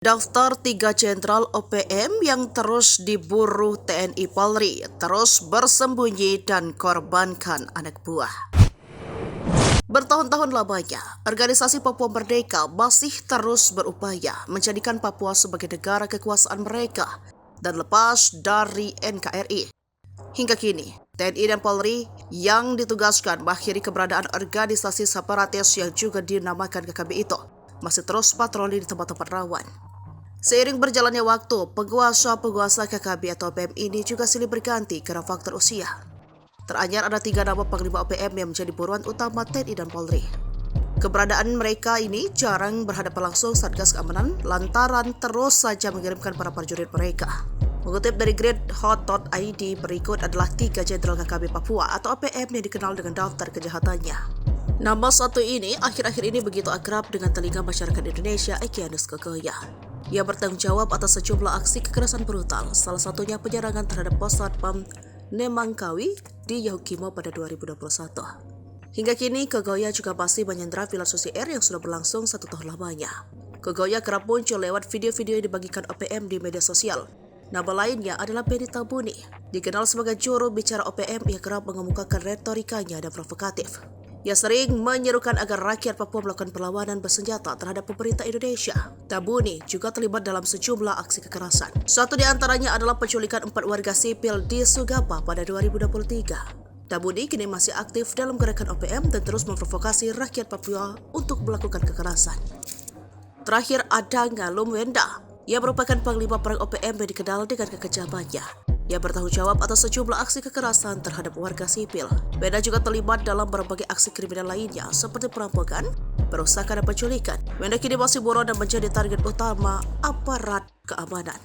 Daftar 3 jenderal OPM yang terus diburu TNI Polri terus bersembunyi dan korbankan anak buah. Bertahun-tahun lamanya, organisasi Papua Merdeka masih terus berupaya menjadikan Papua sebagai negara kekuasaan mereka dan lepas dari NKRI. Hingga kini, TNI dan Polri yang ditugaskan mengakhiri keberadaan organisasi separatis yang juga dinamakan KKB itu masih terus patroli di tempat-tempat rawan. Seiring berjalannya waktu, penguasa KKB atau OPM ini juga silih berganti karena faktor usia. Teranyar ada 3 nama Panglima OPM yang menjadi buruan utama TNI dan Polri. Keberadaan mereka ini jarang berhadapan langsung Satgas Keamanan lantaran terus saja mengirimkan para prajurit mereka. Mengutip dari gridhot.id, berikut adalah 3 jenderal KKB Papua atau OPM yang dikenal dengan daftar kejahatannya. Nama satu ini akhir-akhir ini begitu akrab dengan telinga masyarakat Indonesia, Egyanus Kogoya. Ia bertanggung jawab atas sejumlah aksi kekerasan brutal, salah satunya penyerangan terhadap pos Satpam Nemangkawi di Yahukimo pada 2021. Hingga kini, Kogoya juga masih menyandera Villa Susi Air yang sudah berlangsung 1 tahun lamanya. Kogoya kerap muncul lewat video-video yang dibagikan OPM di media sosial. Nama lainnya adalah Benny Tabuni, dikenal sebagai juru bicara OPM yang kerap mengemukakan retorikanya dan provokatif. Ia sering menyerukan agar rakyat Papua melakukan perlawanan bersenjata terhadap pemerintah Indonesia. Tabuni juga terlibat dalam sejumlah aksi kekerasan. Satu di antaranya adalah penculikan 4 warga sipil di Sugapa pada 2023. Tabuni kini masih aktif dalam gerakan OPM dan terus memprovokasi rakyat Papua untuk melakukan kekerasan. Terakhir ada Ngalum Wenda. Ia merupakan panglima perang OPM yang dikenal dengan kekejamannya. Ia bertanggung jawab atas sejumlah aksi kekerasan terhadap warga sipil. Wenda juga terlibat dalam berbagai aksi kriminal lainnya seperti perampokan, perusakan dan penculikan. Wenda kini masih buron dan menjadi target utama aparat keamanan.